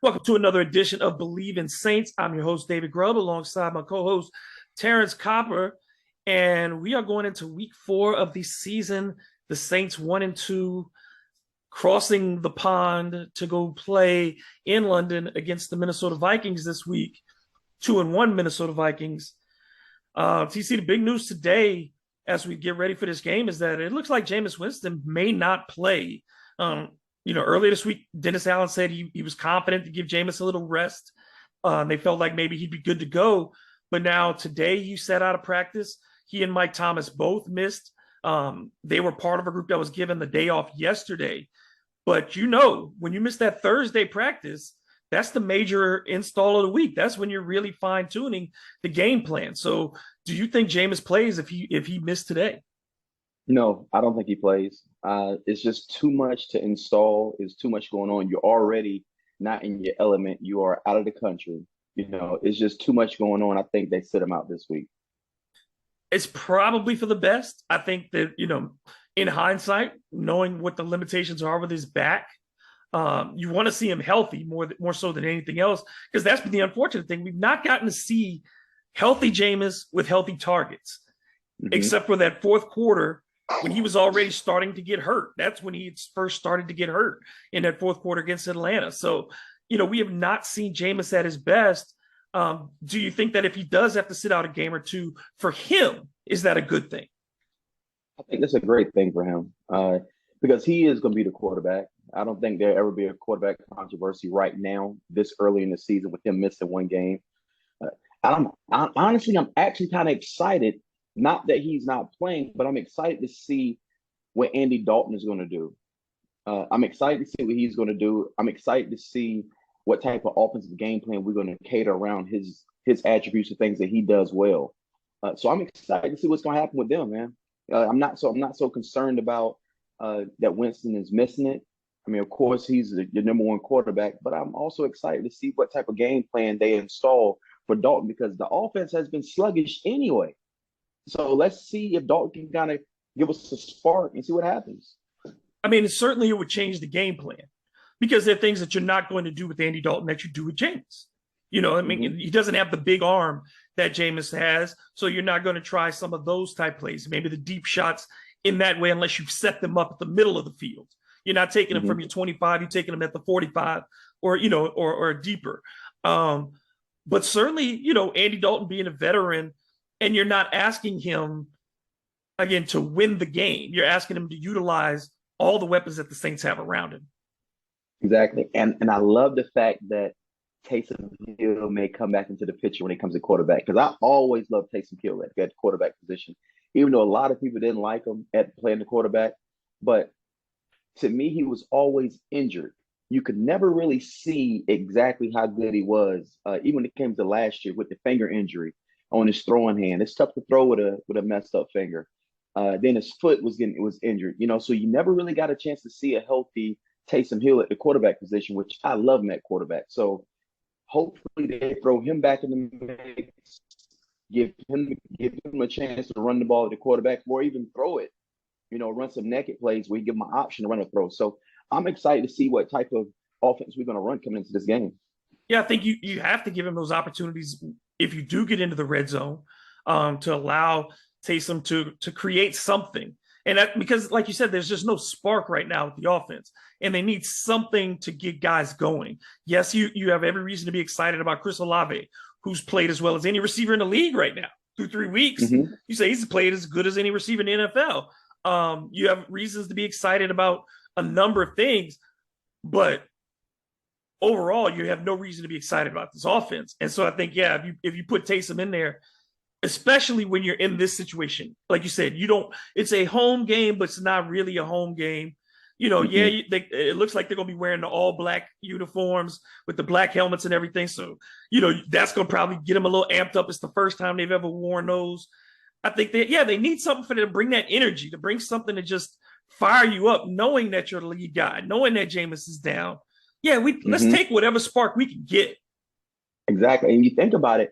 Welcome to another edition of Believe in Saints. I'm your host, David Grubb, alongside my co-host, Terrance Copper. And we are going into week 4 of the season. The Saints 1-2, crossing the pond to go play in London against the Minnesota Vikings this week. 2-1 Minnesota Vikings. So you see the big news today as we get ready for this game is that it looks like Jameis Winston may not play. Earlier this week, Dennis Allen said he was confident to give Jameis a little rest. They felt like maybe he'd be good to go. But now today he sat out of practice. He and Mike Thomas both missed. They were part of a group that was given the day off yesterday. But when you miss that Thursday practice, that's the major install of the week. That's when you're really fine-tuning the game plan. So do you think Jameis plays if he missed today? No, I don't think he plays. It's just too much to install. There's too much going on. You're already not in your element. You are out of the country. It's just too much going on. I think they sit him out this week. It's probably for the best. I think that, in hindsight, knowing what the limitations are with his back, you want to see him healthy more so than anything else, because that's been the unfortunate thing. We've not gotten to see healthy Jameis with healthy targets, except for that fourth quarter when he was already starting to get hurt. That's when he first started to get hurt, in that fourth quarter against Atlanta. So, we have not seen Jameis at his best. Do you think that if he does have to sit out a game or two, for him, is that a good thing? I think that's a great thing for him because he is going to be the quarterback. I don't think there'll ever be a quarterback controversy right now, this early in the season, with him missing one game. I'm actually kind of excited. Not that he's not playing, but I'm excited to see what Andy Dalton is going to do. I'm excited to see what he's going to do. I'm excited to see what type of offensive game plan we're going to cater around his attributes and things that he does well. So I'm excited to see what's going to happen with them, man. I'm not so concerned about that Winston is missing it. I mean, of course, he's the number one quarterback, but I'm also excited to see what type of game plan they install for Dalton, because the offense has been sluggish anyway. So let's see if Dalton can kind of give us a spark and see what happens. I mean, certainly it would change the game plan, because there are things that you're not going to do with Andy Dalton that you do with Jameis. He doesn't have the big arm that Jameis has, so you're not going to try some of those type plays, maybe the deep shots in that way, unless you set them up at the middle of the field. You're not taking them from your 25, you're taking them at the 45 or deeper. But certainly, Andy Dalton being a veteran, and you're not asking him, again, to win the game. You're asking him to utilize all the weapons that the Saints have around him. Exactly. And I love the fact that Taysom Hill may come back into the picture when it comes to quarterback, because I always loved Taysom Hill at the quarterback position, even though a lot of people didn't like him at playing the quarterback. But to me, he was always injured. You could never really see exactly how good he was, even when it came to last year with the finger injury on his throwing hand. It's tough to throw with a messed up finger. Then his foot was injured, so you never really got a chance to see a healthy Taysom Hill at the quarterback position, which I love him at quarterback. So hopefully they throw him back in the mix, give him a chance to run the ball at the quarterback, or even throw it, run some naked plays where you give him an option to run a throw. So I'm excited to see what type of offense we're going to run coming into this game. Yeah, I think you have to give him those opportunities if you do get into the red zone, to allow Taysom to create something. And that, because like you said, there's just no spark right now with the offense, and they need something to get guys going. Yes, you have every reason to be excited about Chris Olave, who's played as well as any receiver in the league right now through 3 weeks. You say he's played as good as any receiver in the NFL. You have reasons to be excited about a number of things, but overall, you have no reason to be excited about this offense. And so I think, if you put Taysom in there, especially when you're in this situation, like you said, it's a home game, but it's not really a home game. It looks like they're going to be wearing the all black uniforms with the black helmets and everything. So, that's going to probably get them a little amped up. It's the first time they've ever worn those. I think they need something for them to bring that energy, to bring something to just fire you up, knowing that you're the lead guy, knowing that Jameis is down. Let's take whatever spark we can get. Exactly. And you think about it,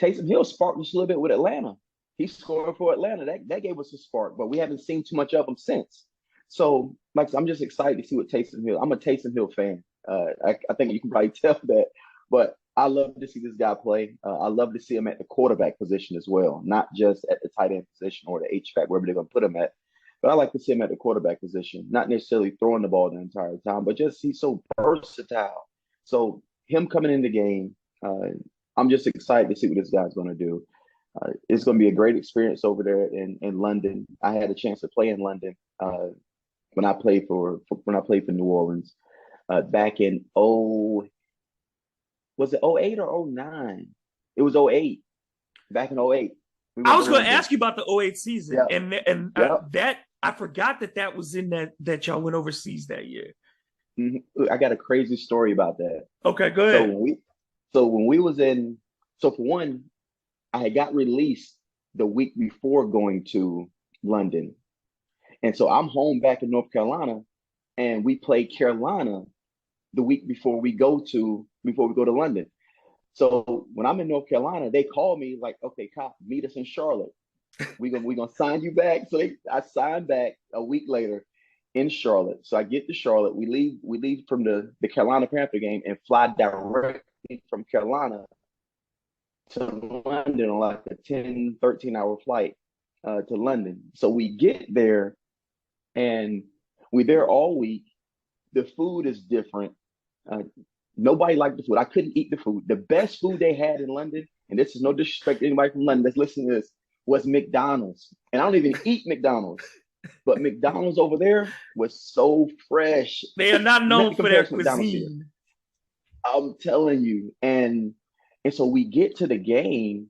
Taysom Hill sparked us a little bit with Atlanta. He scored for Atlanta. That gave us a spark, but we haven't seen too much of him since. So, I'm just excited to see what Taysom Hill. I'm a Taysom Hill fan. I think you can probably tell that. But I love to see this guy play. I love to see him at the quarterback position as well, not just at the tight end position or the H-back, wherever they're going to put him at. But I like to see him at the quarterback position, not necessarily throwing the ball the entire time, but just he's so versatile. So him coming in the game, I'm just excited to see what this guy's going to do. It's going to be a great experience over there in London. I had a chance to play in London when I played for New Orleans back in was it 08 or 09? It was 08. Back in 08. I was going to ask you about the 08 season, yep. That I forgot that was in that y'all went overseas that year. Mm-hmm. I got a crazy story about that. Okay, go ahead. So for one, I had got released the week before going to London, and so I'm home back in North Carolina, and we play Carolina the week before we go to London. So when I'm in North Carolina, they call me like, okay, Cop, meet us in Charlotte. We gonna sign you back. So I signed back a week later in Charlotte. So I get to Charlotte. We leave from the Carolina Panther game and fly directly from Carolina to London on like a 10, 13-hour flight to London. So we get there and we're there all week. The food is different. Nobody liked the food. I couldn't eat the food. The best food they had in London, and this is no disrespect to anybody from London that's listening to this, was McDonald's. And I don't even eat McDonald's. But McDonald's over there was so fresh. They are not known for their cuisine. I'm telling you. And so we get to the game,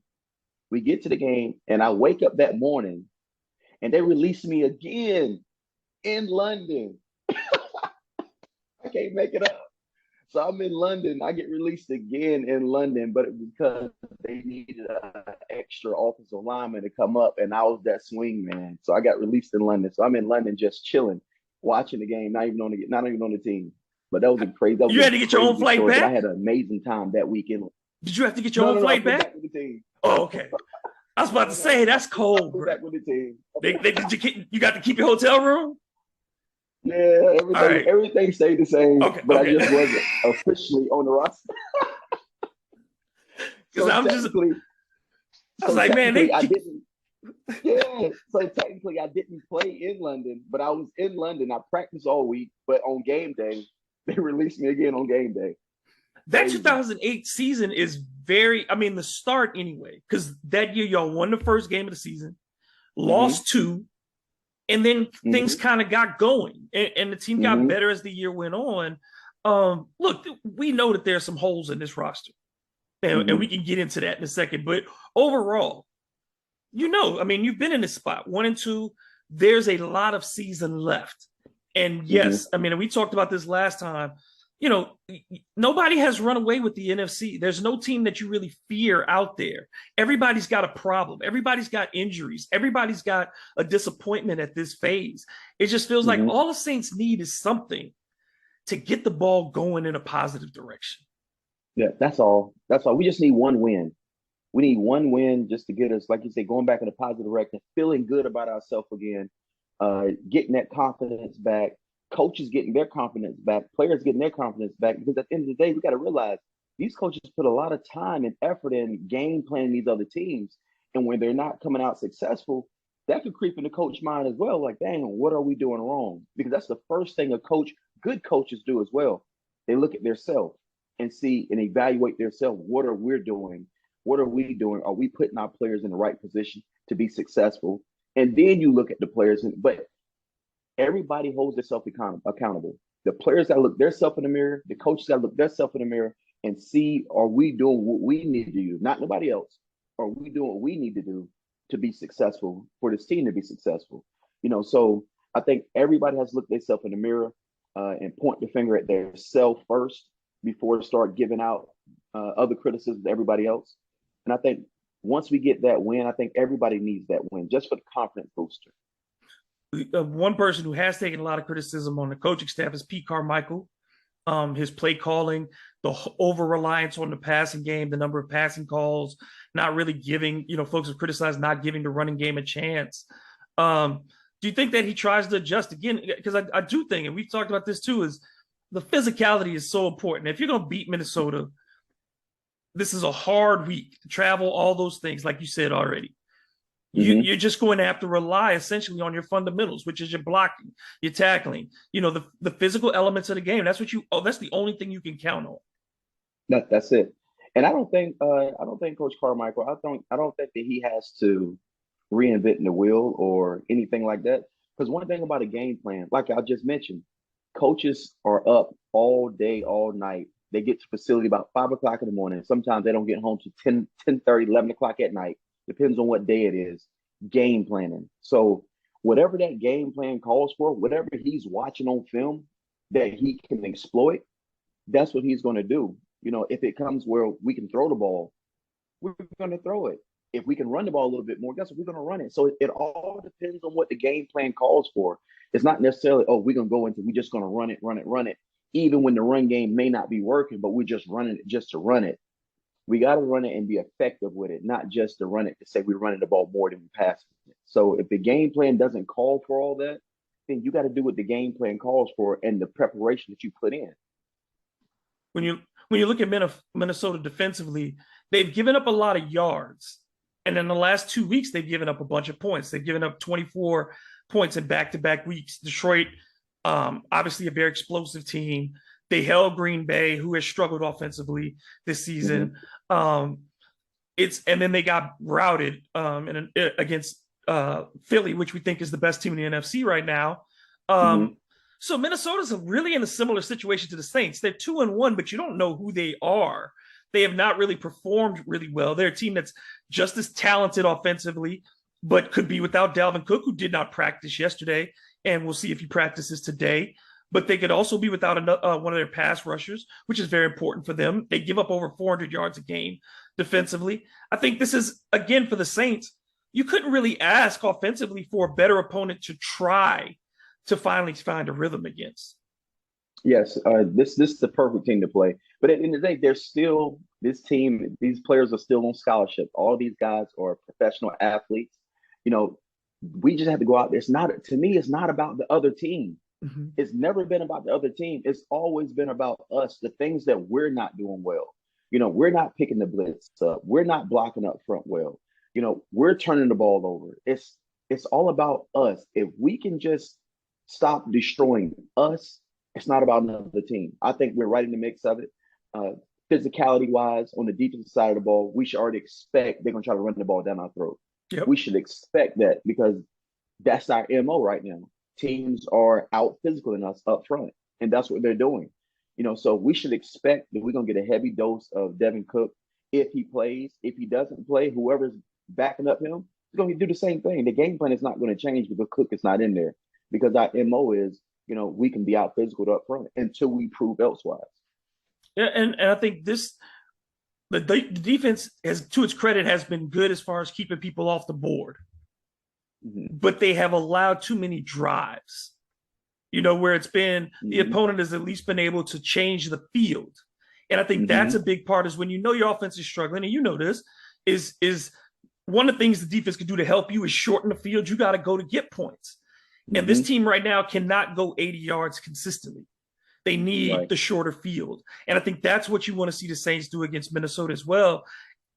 and I wake up that morning, and they release me again in London. I can't make it up. So I'm in London. I get released again in London, but it was because they needed an extra offensive lineman to come up, and I was that swing man. So I got released in London. So I'm in London just chilling, watching the game, not even on the team. But that was a crazy. You had to get your own flight back. I had an amazing time that weekend. Did you have to get your own flight back? With the team. Oh, okay. I was about to say that's cold, bro. Back with the team. You got to keep your hotel room. Yeah, everything stayed the same, but I just wasn't officially on the roster. Because I was like, man, I didn't. Yeah, so technically I didn't play in London, but I was in London. I practiced all week, but on game day, they released me again on game day. That 2008 season is the start anyway, because that year y'all won the first game of the season, lost 2. And then things kind of got going, and the team got better as the year went on. Look, we know that there are some holes in this roster, and we can get into that in a second. But overall, you've been in this spot 1 and 2. There's a lot of season left, and yes, we talked about this last time. Nobody has run away with the NFC. There's no team that you really fear out there. Everybody's got a problem. Everybody's got injuries. Everybody's got a disappointment at this phase. It just feels like all the Saints need is something to get the ball going in a positive direction. Yeah, that's all. We just need one win. We need one win just to get us, like you say, going back in a positive direction, feeling good about ourselves again, getting that confidence back. Coaches getting their confidence back, players getting their confidence back, because at the end of the day, we got to realize these coaches put a lot of time and effort in game planning these other teams. And when they're not coming out successful, that could creep in the coach mind as well. Like, dang, what are we doing wrong? Because that's the first thing good coaches do as well. They look at themselves and see and evaluate themselves. What are we doing? What are we doing? Are we putting our players in the right position to be successful? And then you look at the players, but everybody holds themselves accountable. The players that look themselves in the mirror, the coaches that look themselves in the mirror and see, are we doing what we need to do? Not nobody else. Are we doing what we need to do to be successful, for this team to be successful? So I think everybody has to look themselves in the mirror and point the finger at their self first before they start giving out other criticism to everybody else. And I think once we get that win, I think everybody needs that win just for the confidence booster. One person who has taken a lot of criticism on the coaching staff is Pete Carmichael. His play calling, the over-reliance on the passing game, the number of passing calls, not really giving, folks have criticized not giving the running game a chance. Do you think that he tries to adjust again? Because I do think, and we've talked about this too, is the physicality is so important. If you're going to beat Minnesota, this is a hard week to travel, all those things, like you said already. You're just going to have to rely essentially on your fundamentals, which is your blocking, your tackling, the physical elements of the game. That's that's the only thing you can count on. That's it. And I don't think Coach Carmichael, I don't think that he has to reinvent the wheel or anything like that. Because one thing about a game plan, like I just mentioned, coaches are up all day, all night. They get to facility about 5 o'clock in the morning. Sometimes they don't get home to 10:30, 11 o'clock at night. Depends on what day it is. Game planning. So whatever that game plan calls for, whatever he's watching on film that he can exploit, that's what he's going to do. If it comes where we can throw the ball, we're going to throw it. If we can run the ball a little bit more, guess what? We're going to run it. So it all depends on what the game plan calls for. It's not necessarily, we're going to go into, we're just going to run it. Even when the run game may not be working, but we're just running it just to run it. We got to run it and be effective with it, not just to run it to say we're running the ball more than we passing it. So if the game plan doesn't call for all that, then you got to do what the game plan calls for and the preparation that you put in. When you look at Minnesota defensively, they've given up a lot of yards. And in the last 2 weeks, they've given up a bunch of points. They've given up 24 points in back-to-back weeks. Detroit, obviously a very explosive team. They held Green Bay, who has struggled offensively this season. And then they got routed against Philly, which we think is the best team in the NFC right now. So Minnesota's really in a similar situation to the Saints. They're 2-1, but you don't know who they are. They have not really performed really well. They're a team that's just as talented offensively, but could be without Dalvin Cook, who did not practice yesterday, and we'll see if he practices today. But they could also be without one of their pass rushers, which is very important for them. They give up over 400 yards a game defensively. I think this is, again, for the Saints, you couldn't really ask offensively for a better opponent to try to finally find a rhythm against. Yes, this is the perfect team to play. But at the end of the day, there's still this team. These players are still on scholarship. All these guys are professional athletes. We just have to go out there. To me, it's not about the other team. It's never been about the other team. It's always been about us, the things that we're not doing well. We're not picking the blitz up. We're not blocking up front well. We're turning the ball over. It's all about us. If we can just stop destroying us, it's not about another team. I think we're right in the mix of it. Physicality wise, on the defensive side of the ball, we should already expect they're going to try to run the ball down our throat. Yep. We should expect that because that's our MO right now. Teams are out physical in us up front, and that's what they're doing. So we should expect that we're going to get a heavy dose of Devin Cook if he plays. If he doesn't play, whoever's backing up him is going to do the same thing. The game plan is not going to change because Cook is not in there because our MO is, we can be out physical up front until we prove elsewise. Yeah, and I think the defense, to its credit, has been good as far as keeping people off the board. But they have allowed too many drives, where it's been the opponent has at least been able to change the field. And I think that's a big part is when your offense is struggling, and this is one of the things the defense can do to help you is shorten the field. You got to go to get points. And this team right now cannot go 80 yards consistently. They need the shorter field. And I think that's what you want to see the Saints do against Minnesota as well,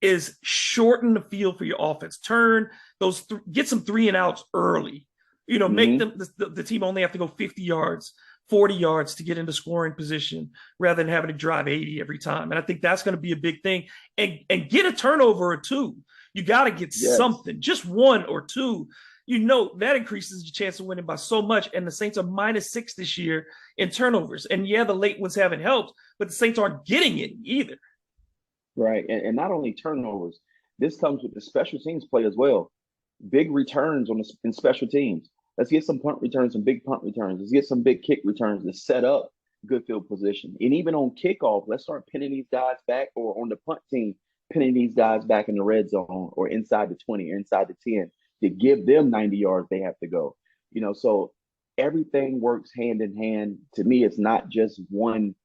is shorten the field for your offense. Turn those, get some 3 and outs early. Make them the team only have to go 50 yards, 40 yards to get into scoring position rather than having to drive 80 every time. And I think that's going to be a big thing. And get a turnover or two. You got to get something, just 1 or 2. That increases your chance of winning by so much. And the Saints are -6 this year in turnovers. And the late ones haven't helped, but the Saints aren't getting it either. Right. And not only turnovers, this comes with the special teams play as well. Big returns in special teams. Let's get some punt returns, some big punt returns. Let's get some big kick returns to set up good field position. And even on kickoff, let's start pinning these guys back, or on the punt team, pinning these guys back in the red zone or inside the 20 or inside the 10 to give them 90 yards they have to go. So everything works hand in hand. To me, it's not just one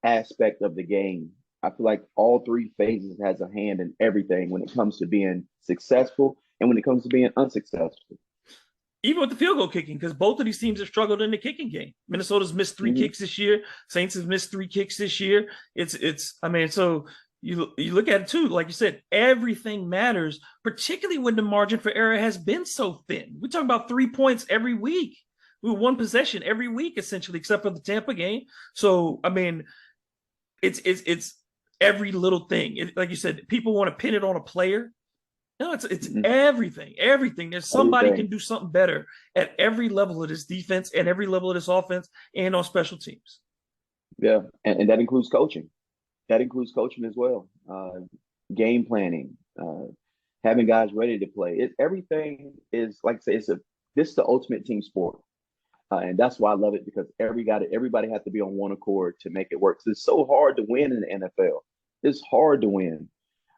aspect of the game. I feel like all 3 phases has a hand in everything when it comes to being successful and when it comes to being unsuccessful. even with the field goal kicking, because both of these teams have struggled in the kicking game. Minnesota's missed 3 kicks this year. Saints have missed 3 kicks this year. I mean, so you look at it too, like you said, everything matters, particularly when the margin for error has been so thin. We're talking about 3 points every week. We one possession every week, essentially, except for the Tampa game. So, I mean, it's every little thing. Like you said, people want to pin it on a player. No, it's everything. Everything. There's somebody can do something better at every level of this defense and every level of this offense and on special teams. Yeah, and that includes coaching. That includes coaching as well. Game planning, having guys ready to play. Everything is like I say. This is the ultimate team sport, and that's why I love it because everybody has to be on one accord to make it work. So it's so hard to win in the NFL. It's hard to win.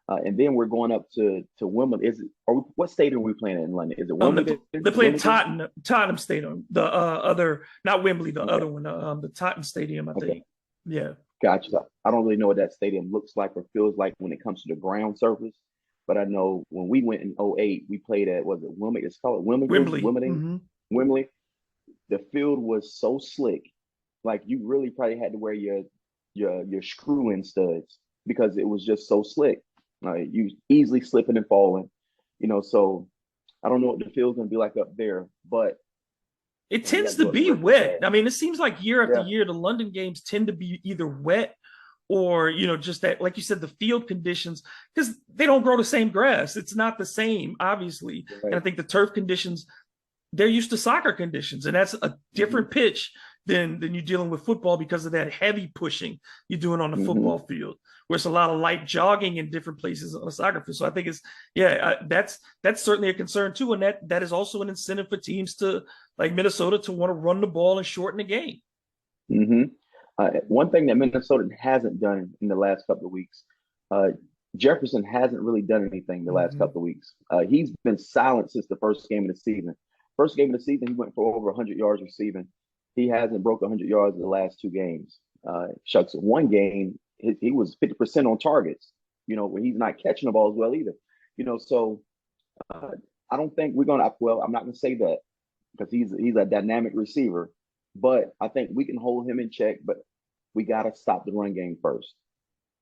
And then we're going up to Wimbledon. What stadium are we playing in London? Is it Wimbledon? They're playing Tottenham Stadium. The other, not Wembley, the other one, the Tottenham Stadium, I think. Yeah. Gotcha. I don't really know what that stadium looks like or feels like when it comes to the ground surface, but I know when we went in '08, we played at Wimbledon? It's called Wembley. Wembley. The field was so slick, like you really probably had to wear your screw-in studs because it was just so slick. You easily slipping and falling, So I don't know what the field's gonna be like up there, but it tends to be wet. I mean, it seems like year after year, the London games tend to be either wet or, just that, like you said, the field conditions, because they don't grow the same grass. It's not the same, obviously. Right. And I think the turf conditions, they're used to soccer conditions, and that's a different pitch than you're dealing with football because of that heavy pushing you're doing on the football field, where it's a lot of light jogging in different places on a soccer field. So I think that's certainly a concern too, and that is also an incentive for teams to, like Minnesota, to want to run the ball and shorten the game. One thing that Minnesota hasn't done in the last couple of weeks, Jefferson hasn't really done anything the last couple of weeks. He's been silent since the first game of the season. First game of the season, he went for over 100 yards receiving. He hasn't broke 100 yards in the last 2 games. Shucks, one game, he was 50% on targets, where he's not catching the ball as well either. So I don't think we're going to, well, I'm not going to say that because he's a dynamic receiver, but I think we can hold him in check, but we got to stop the run game first.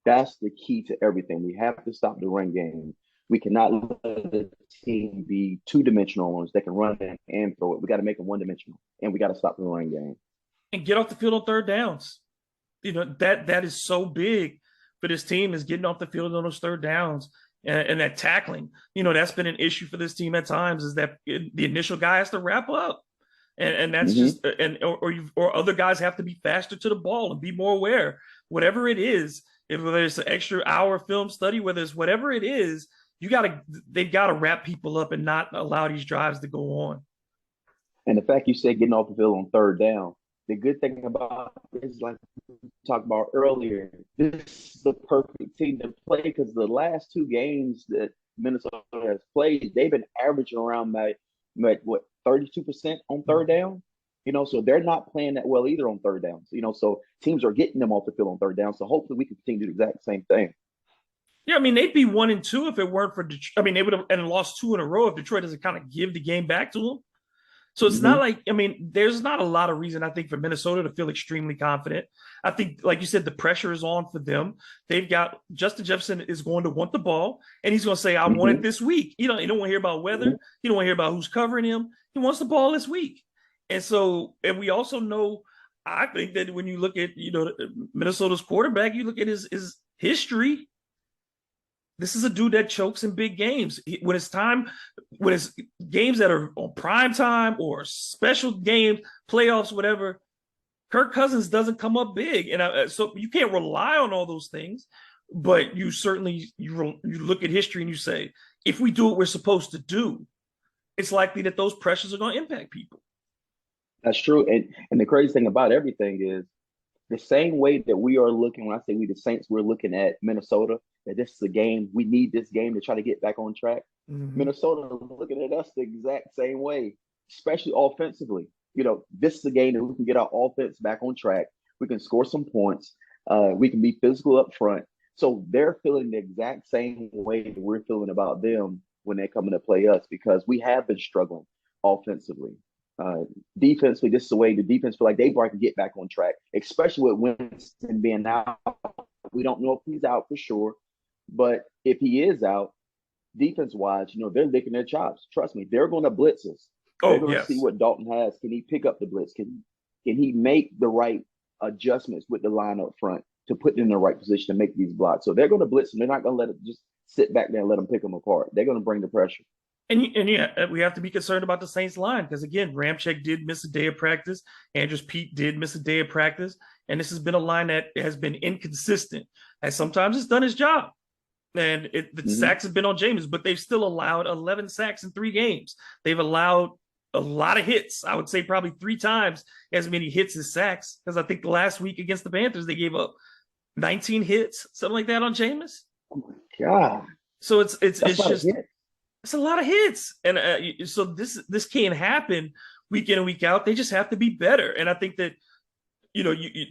That's the key to everything. We have to stop the run game. We cannot let the team be 2-dimensional ones that can run and throw it. We got to make them 1-dimensional, and we got to stop the run game and get off the field on third downs. That is so big for this team, is getting off the field on those third downs and that tackling. That's been an issue for this team at times, is that the initial guy has to wrap up, and that's just or other guys have to be faster to the ball and be more aware. Whatever it is, whether it's an extra hour film study, whether it's whatever it is. They've got to wrap people up and not allow these drives to go on. And the fact you said getting off the field on third down, the good thing about this, like we talked about earlier, this is the perfect team to play because the last 2 games that Minnesota has played, they've been averaging around what 32% on third down. So they're not playing that well either on third downs. So teams are getting them off the field on third down. So hopefully we can continue to do the exact same thing. Yeah, I mean, they'd be 1-2 if it weren't for Detroit. I mean, they would have lost 2 in a row if Detroit doesn't kind of give the game back to them. So it's not like, I mean, there's not a lot of reason, I think, for Minnesota to feel extremely confident. I think, like you said, the pressure is on for them. They've got Justin Jefferson is going to want the ball, and he's going to say, I want it this week. You don't want to hear about weather. You don't want to hear about who's covering him. He wants the ball this week. And so, and we also know, I think that when you look at, Minnesota's quarterback, you look at his history. This is a dude that chokes in big games. When it's games that are on prime time or special games, playoffs, whatever, Kirk Cousins doesn't come up big. And so you can't rely on all those things, but you certainly, you look at history and you say, if we do what we're supposed to do, it's likely that those pressures are going to impact people. That's true. And the crazy thing about everything is the same way that we are looking, when I say we the Saints, we're looking at Minnesota, that this is a game, we need this game to try to get back on track. Minnesota looking at us the exact same way, especially offensively. This is a game that we can get our offense back on track. We can score some points. We can be physical up front. So they're feeling the exact same way that we're feeling about them when they're coming to play us, because we have been struggling. offensively. Defensively, this is the way the defense feel like they can get back on track, especially with Winston being out. We don't know if he's out for sure, but if he is out, defense wise, they're licking their chops. Trust me, they're going to blitz us. They're Oh, going to see yes. what Dalton has. Can he pick up the blitz? Can he make the right adjustments with the line up front to put in the right position to make these blocks? So they're going to blitz them. They're not going to let it just sit back there and let them pick them apart. They're going to bring the pressure. And yeah, we have to be concerned about the Saints line because again, Ramczyk did miss a day of practice. Andrews Pete did miss a day of practice, and this has been a line that has been inconsistent. And sometimes it's done its job, and the sacks have been on Jameis, but they've still allowed 11 sacks in 3 games. They've allowed a lot of hits. I would say probably 3 times as many hits as sacks because I think the last week against the Panthers they gave up 19 hits, something like that on Jameis. Oh my God! So it's just hit. it's a lot of hits, and so this can't happen week in and week out. They just have to be better, and I think that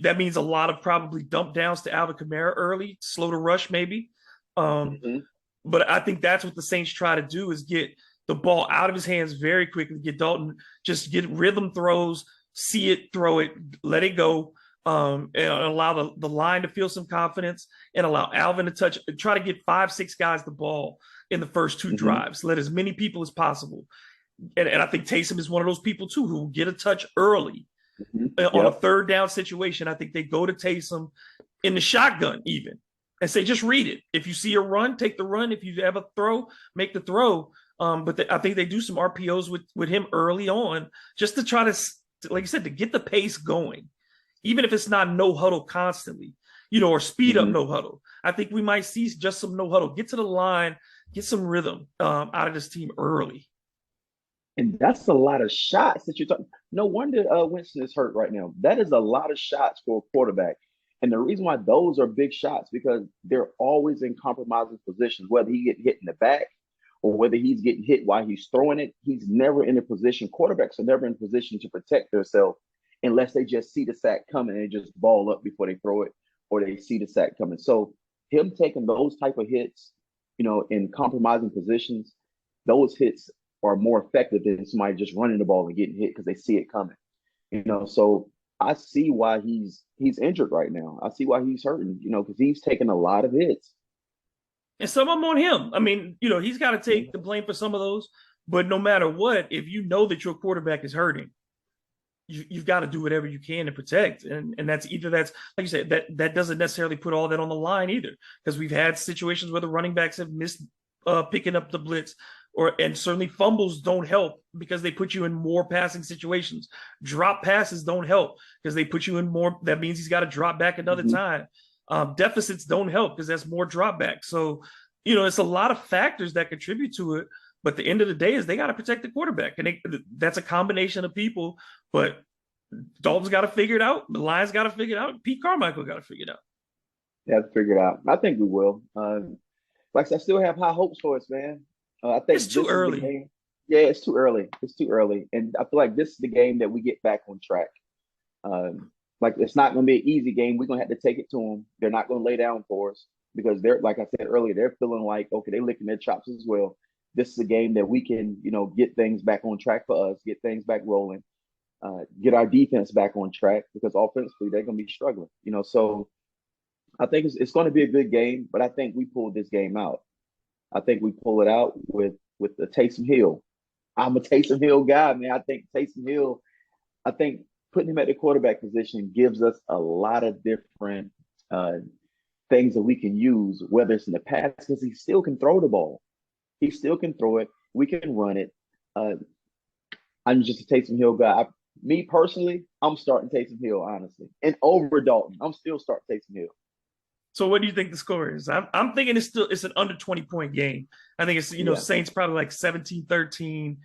that means a lot of probably dump downs to Alvin Kamara early, slow to rush maybe. But I think that's what the Saints try to do is get the ball out of his hands very quickly, get Dalton, just get rhythm throws, see it, throw it, let it go, and allow the line to feel some confidence and allow Alvin to touch, try to get 5-6 guys the ball in the first 2 drives, let as many people as possible. And I think Taysom is one of those people too who will get a touch early on a 3rd down situation. I think they go to Taysom in the shotgun even and say, just read it. If you see a run, take the run. If you have a throw, make the throw. But I think they do some RPOs with him early on just to try to, like you said, to get the pace going, even if it's not no huddle constantly, or speed up no huddle. I think we might see just some no huddle, get to the line, get some rhythm out of this team early. And that's a lot of shots that you're talking. No wonder Winston is hurt right now. That is a lot of shots for a quarterback. And the reason why those are big shots because they're always in compromising positions, whether he get hit in the back or whether he's getting hit while he's throwing it. He's never in a position. Quarterbacks are never in a position to protect themselves unless they just see the sack coming and just ball up before they throw it or they see the sack coming. So him taking those type of hits, in compromising positions, those hits are more effective than somebody just running the ball and getting hit because they see it coming. So I see why he's injured right now. I see why he's hurting, because he's taking a lot of hits. And some of them on him. I mean, he's got to take the blame for some of those. But no matter what, if you know that your quarterback is hurting, you've got to do whatever you can to protect. And that's like you said, that doesn't necessarily put all that on the line either. Because we've had situations where the running backs have missed picking up the blitz. And certainly fumbles don't help because they put you in more passing situations. Drop passes don't help because they put you in more. That means he's got to drop back another time. Deficits don't help because that's more drop back. So, it's a lot of factors that contribute to it. But the end of the day is they got to protect the quarterback. And that's a combination of people. But Dalton's got to figure it out. The Lions got to figure it out. Pete Carmichael got to figure it out. They have to figure it out. I think we will. Like I said, I still have high hopes for us, man. I think it's too early. Yeah, it's too early. It's too early. And I feel like this is the game that we get back on track. Like it's not going to be an easy game. We're going to have to take it to them. They're not going to lay down for us because they're, like I said earlier, they're feeling like, okay, they're licking their chops as well. This is a game that we can, get things back on track for us, get things back rolling, get our defense back on track because offensively they're going to be struggling, So I think it's going to be a good game, but I think we pulled this game out. I think we pull it out with the Taysom Hill. I'm a Taysom Hill guy, man. I think Taysom Hill, putting him at the quarterback position gives us a lot of different things that we can use, whether it's in the pass, because he still can throw the ball. He still can throw it. We can run it. I'm just a Taysom Hill guy. Me personally, I'm starting Taysom Hill, honestly. And over Dalton, I'm still starting Taysom Hill. So what do you think the score is? I'm thinking it's an under 20-point game. I think it's, Saints probably like 17-13.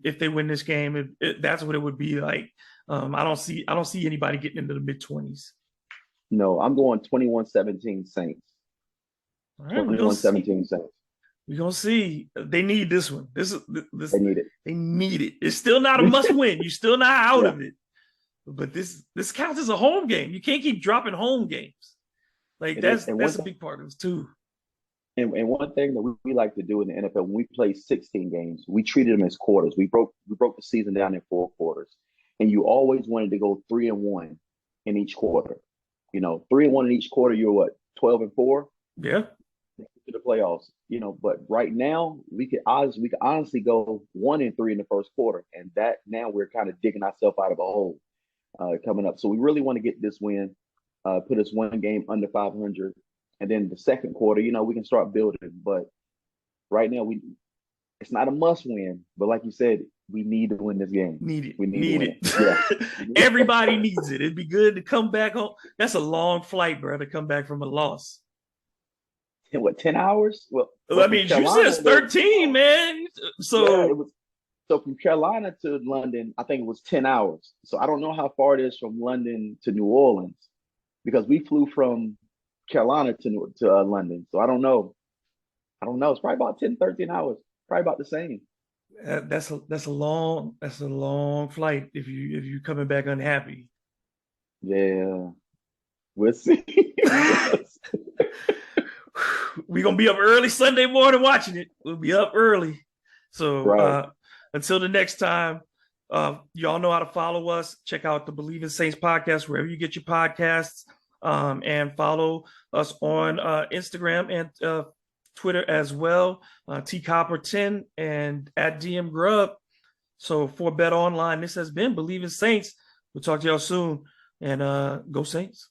If they win this game, that's what it would be like. I don't see anybody getting into the mid-20s. No, I'm going 21-17 Saints. All right, 21-17 Saints. We're gonna see. They need this one. This they need it. They need it. It's still not a must-win. You're still not out of it. But this counts as a home game. You can't keep dropping home games. Like that's a big part of this too. And one thing that we like to do in the NFL, when we play 16 games, we treated them as quarters. We broke the season down in 4 quarters, and you always wanted to go 3-1 in each quarter. 3-1 in each quarter. You're what, 12-4 Yeah. to the playoffs. But right now we could honestly go 1-3 in the first quarter, and that now we're kind of digging ourselves out of a hole coming up. So we really want to get this win, put us one game under 500, and then the second quarter, we can start building. But right now, it's not a must win, but like you said, we need to win this game. Need it. We need to Need win it. it. Yeah. Everybody needs it. It'd be good to come back home. That's a long flight, bro, to come back from a loss. In what, 10 hours? Well, I from mean, you said Carolina, it's 13, man. yeah, So it was. So from Carolina to London, I think it was 10 hours. So I don't know how far it is from London to New Orleans because we flew from Carolina to London. So I don't know. I don't know. It's probably about 10, 13 hours. Probably about the same. that's a long flight if you coming back unhappy. Yeah. We'll see. We're gonna be up early Sunday morning watching it. We'll be up early. So Right. until the next time, y'all know how to follow us. Check out the Believe in Saints podcast wherever you get your podcasts, and follow us on Instagram and Twitter as well. TCopper10 and at DM Grub. So for Bet Online, this has been Believe in Saints. We'll talk to y'all soon, and go Saints.